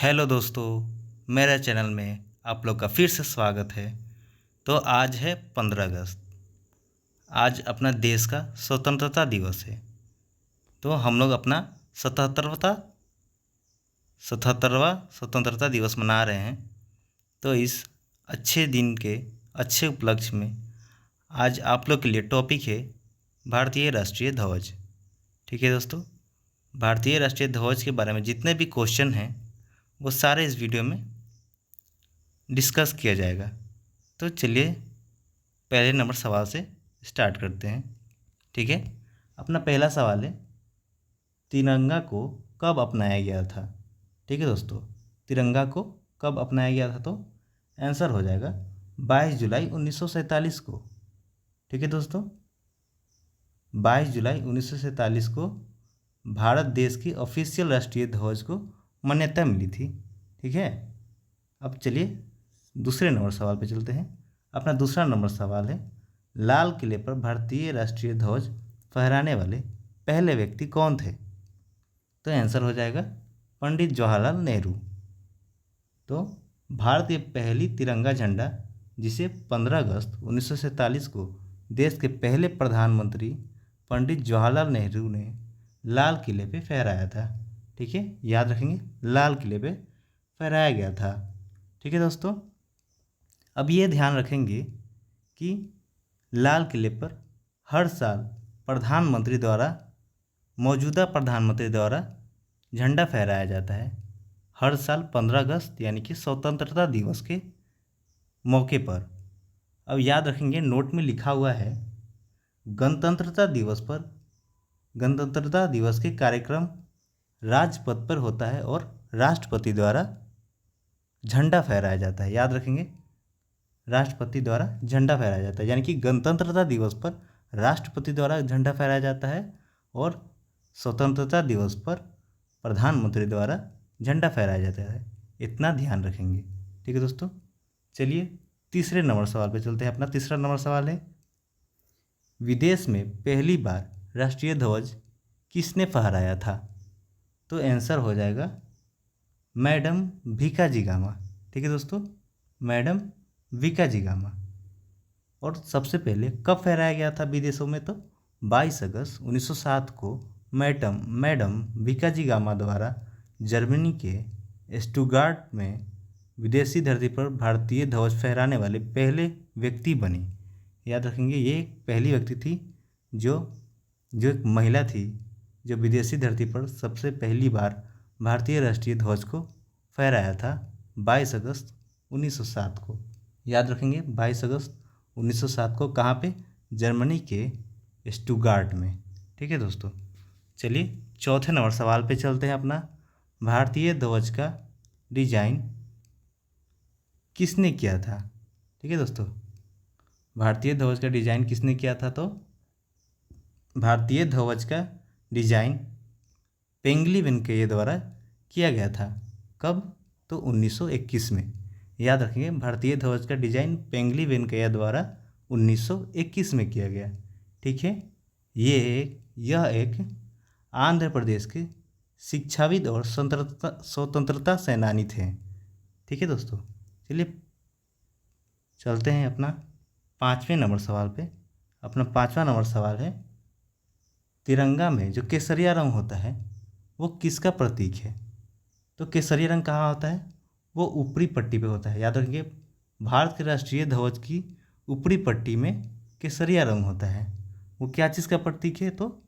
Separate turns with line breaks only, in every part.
Hello दोस्तों, मेरे channel में आप लोग का फिर से स्वागत है। तो आज है 15 अगस्त। आज अपना देश का स्वतंत्रता दिवस है। तो हम लोग अपना 77वां स्वतंत्रता दिवस मना रहे हैं। तो इस अच्छे दिन के अच्छे उपलक्ष्य में आज आप लोग के लिए टॉपिक है भारतीय राष्ट्रीय ध्वज। ठीक है दोस्तों, भारतीय राष्ट्रीय ध्वज के बारे में जितने भी क्वेश्चन हैं वो सारे इस वीडियो में डिस्कस किया जाएगा। तो चलिए पहले नंबर सवाल से स्टार्ट करते हैं। ठीक है, अपना पहला सवाल है, तिरंगा को कब अपनाया गया था? ठीक है दोस्तों, तिरंगा को कब अपनाया गया था? तो आंसर हो जाएगा 22 जुलाई 1947 को। ठीक है दोस्तों, 22 जुलाई 1947 को भारत देश की ऑफिशियल राष्ट्रीय ध्वज को मान्यता मिली थी। ठीक है, अब चलिए दूसरे नंबर सवाल पे चलते हैं। अपना दूसरा नंबर सवाल है, लाल किले पर भारतीय राष्ट्रीय ध्वज फहराने वाले पहले व्यक्ति कौन थे? तो आंसर हो जाएगा पंडित जवाहरलाल नेहरू। तो भारत की पहली तिरंगा झंडा, जिसे 15 अगस्त 1947 को देश के पहले प्रधानमंत्री पंडित जवाहरलाल नेहरू ने लाल किले पे फहराया था। ठीक है, याद रखेंगे, लाल किले पे फहराया गया था। ठीक है दोस्तों, अब ये ध्यान रखेंगे कि लाल किले पर हर साल प्रधानमंत्री द्वारा, मौजूदा प्रधानमंत्री द्वारा झंडा फहराया जाता है। हर साल 15 अगस्त यानी कि स्वतंत्रता दिवस के मौके पर। अब याद रखेंगे, नोट में लिखा हुआ है, गणतंत्रता दिवस पर, गणतंत्रता दिवस के कार्यक्रम राजपथ पर होता है और राष्ट्रपति द्वारा झंडा फहराया जाता है। याद रखेंगे, राष्ट्रपति द्वारा झंडा फहराया जाता है, यानी कि गणतंत्रता दिवस पर राष्ट्रपति द्वारा झंडा फहराया जाता है और स्वतंत्रता दिवस पर प्रधानमंत्री द्वारा झंडा फहराया जाता है। इतना ध्यान रखेंगे। ठीक है दोस्तों, चलिए तीसरे नंबर सवाल पे चलते हैं। अपना तीसरा नंबर सवाल है, विदेश में पहली बार राष्ट्रीय ध्वज किसने फहराया था? तो आंसर हो जाएगा मैडम भीकाजी गामा। ठीक है दोस्तों, मैडम भीकाजी गामा। और सबसे पहले कब फहराया गया था विदेशों में? तो 22 अगस्त 1907 को मैडम भीकाजी गामा द्वारा जर्मनी के स्टुटगार्ट में विदेशी धरती पर भारतीय ध्वज फहराने वाले पहले व्यक्ति बनी। याद रखेंगे, ये एक पहली व्यक्ति थी जो एक महिला थी जो विदेशी धरती पर सबसे पहली बार भारतीय राष्ट्रीय ध्वज को फहराया था 22 अगस्त 1907 को। याद रखेंगे, 22 अगस्त 1907 को कहाँ पे? जर्मनी के स्टुटगार्ट में। ठीक है दोस्तों, चलिए चौथे नंबर सवाल पे चलते हैं। अपना भारतीय ध्वज का डिजाइन किसने किया था? ठीक है दोस्तों, भारतीय ध्वज का डिजाइन किसने किया था? तो भारतीय ध्वज का डिजाइन पेंगली वेंकैया द्वारा किया गया था। कब? तो 1921 में। याद रखेंगे, भारतीय ध्वज का डिजाइन पेंगली वेंकैया द्वारा 1921 में किया गया। ठीक है, यह एक आंध्र प्रदेश के शिक्षाविद और स्वतंत्रता सेनानी थे। ठीक है दोस्तों, चलिए चलते हैं अपना पाँचवें नंबर सवाल पे। अपना पाँचवा नंबर सवाल है, तिरंगा में जो केसरिया रंग होता है वो किसका प्रतीक है? तो केसरिया रंग कहाँ होता है? वो ऊपरी पट्टी पे होता है। याद रखिए, भारत के राष्ट्रीय ध्वज की ऊपरी पट्टी में केसरिया रंग होता है। वो क्या चीज़ का प्रतीक है? तो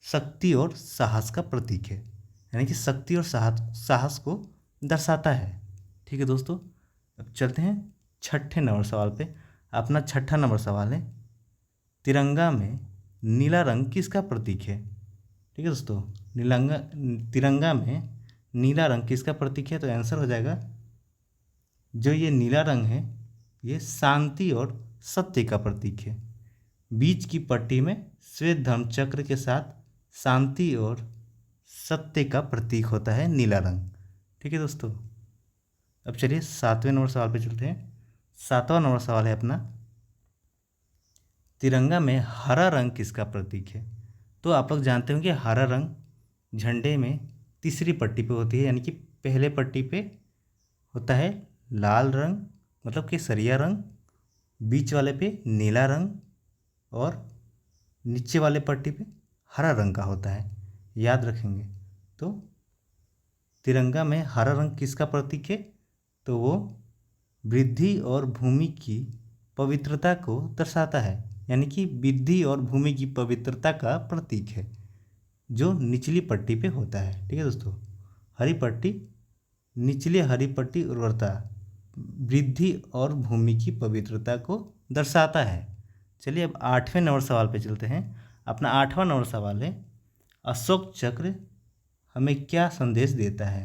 शक्ति और साहस का प्रतीक है, यानी कि शक्ति और साहस को दर्शाता है। ठीक है दोस्तों, अब चलते हैं छठे नंबर सवाल पे। अपना छठा नंबर सवाल है, तिरंगा में नीला रंग किसका प्रतीक है? ठीक है दोस्तों, तिरंगा में नीला रंग किसका प्रतीक है? तो आंसर हो जाएगा, जो ये नीला रंग है ये शांति और सत्य का प्रतीक है। बीच की पट्टी में श्वेत धर्म चक्र के साथ शांति और सत्य का प्रतीक होता है नीला रंग। ठीक है दोस्तों, अब चलिए सातवें नंबर सवाल पे चलते हैं। सातवां नंबर सवाल है अपना, तिरंगा में हरा रंग किसका प्रतीक है? तो आप लोग जानते होंगे हरा रंग झंडे में तीसरी पट्टी पे होती है, यानी कि पहले पट्टी पे होता है लाल रंग मतलब केसरिया रंग, बीच वाले पे नीला रंग और नीचे वाले पट्टी पे हरा रंग का होता है। याद रखेंगे। तो तिरंगा में हरा रंग किसका प्रतीक है? तो वो वृद्धि और भूमि की पवित्रता को दर्शाता है, यानी कि वृद्धि और भूमि की पवित्रता का प्रतीक है, जो निचली पट्टी पे होता है। ठीक है दोस्तों, हरी पट्टी, निचली हरी पट्टी उर्वरता, वृद्धि और भूमि की पवित्रता को दर्शाता है। चलिए अब 8वें नंबर सवाल पे चलते हैं। अपना 8वां नंबर सवाल है, अशोक चक्र हमें क्या संदेश देता है?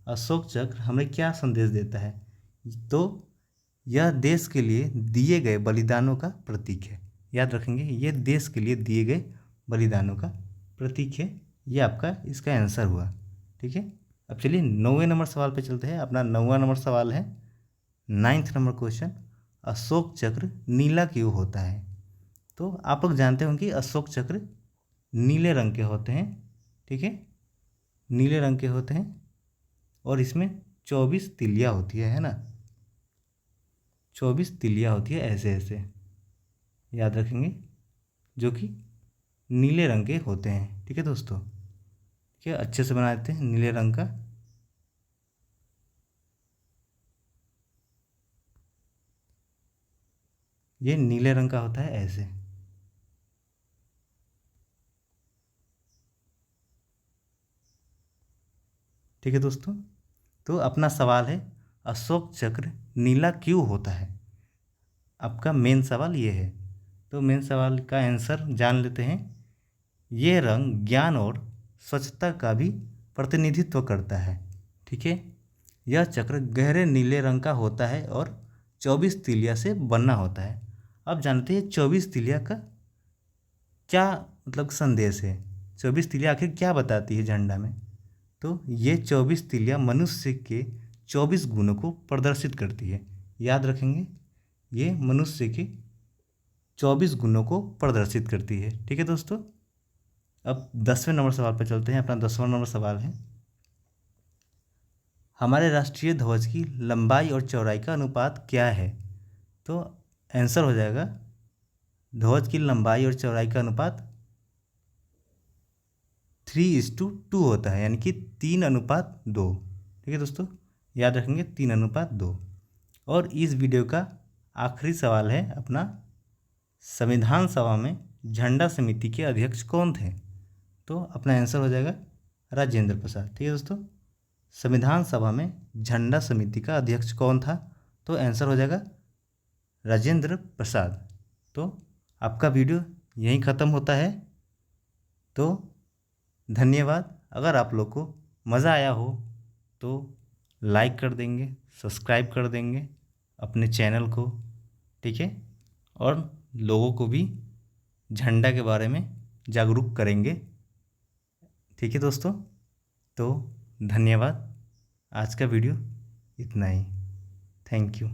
अशोक चक्र हमें क्या संदेश देता है? तो यह देश के लिए दिए गए बलिदानों का प्रतीक है। याद रखेंगे, ये देश के लिए दिए गए बलिदानों का प्रतीक है। ये आपका इसका आंसर हुआ। ठीक है, अब चलिए 9वें नंबर सवाल पे चलते हैं। अपना 9वां नंबर सवाल है, 9th नंबर क्वेश्चन, अशोक चक्र नीला क्यों होता है? तो आप लोग जानते होंगे कि अशोक चक्र नीले रंग के होते हैं। ठीक है, नीले रंग के होते हैं और इसमें 24 तिलियाँ होती है ना, 24 तिलियाँ होती है ऐसे ऐसे, याद रखेंगे, जो कि नीले रंग के होते हैं। ठीक है दोस्तों, ठीक है, अच्छे से बना देते हैं नीले रंग का। ये नीले रंग का होता है ऐसे। ठीक है दोस्तों, तो अपना सवाल है, अशोक चक्र नीला क्यों होता है? आपका मेन सवाल ये है। तो मेन सवाल का आंसर जान लेते हैं। ये रंग ज्ञान और स्वच्छता का भी प्रतिनिधित्व करता है। ठीक है, यह चक्र गहरे नीले रंग का होता है और 24 तिलिया से बना होता है। अब जानते हैं 24 तिलिया का क्या मतलब संदेश है। 24 तिलिया आखिर क्या बताती है झंडा में? तो ये 24 तिलियाँ मनुष्य के 24 गुणों को प्रदर्शित करती है। याद रखेंगे, ये मनुष्य के 24 गुणों को प्रदर्शित करती है। ठीक है दोस्तों, अब 10वें नंबर सवाल पर चलते हैं। अपना 10वां नंबर सवाल है, हमारे राष्ट्रीय ध्वज की लंबाई और चौड़ाई का अनुपात क्या है? तो आंसर हो जाएगा, ध्वज की लंबाई और चौड़ाई का अनुपात 3:2 होता है, यानी कि 3:2। ठीक है दोस्तों, याद रखेंगे 3:2। और इस वीडियो का आखिरी सवाल है अपना, संविधान सभा में झंडा समिति के अध्यक्ष कौन थे? तो अपना आंसर हो जाएगा राजेंद्र प्रसाद। ठीक है दोस्तों, संविधान सभा में झंडा समिति का अध्यक्ष कौन था? तो आंसर हो जाएगा राजेंद्र प्रसाद। तो आपका वीडियो यहीं ख़त्म होता है। तो धन्यवाद। अगर आप लोग को मज़ा आया हो तो लाइक कर देंगे, सब्सक्राइब कर देंगे अपने चैनल को। ठीक है, और लोगों को भी झंडा के बारे में जागरूक करेंगे। ठीक है दोस्तों, तो धन्यवाद। आज का वीडियो इतना ही। Thank you.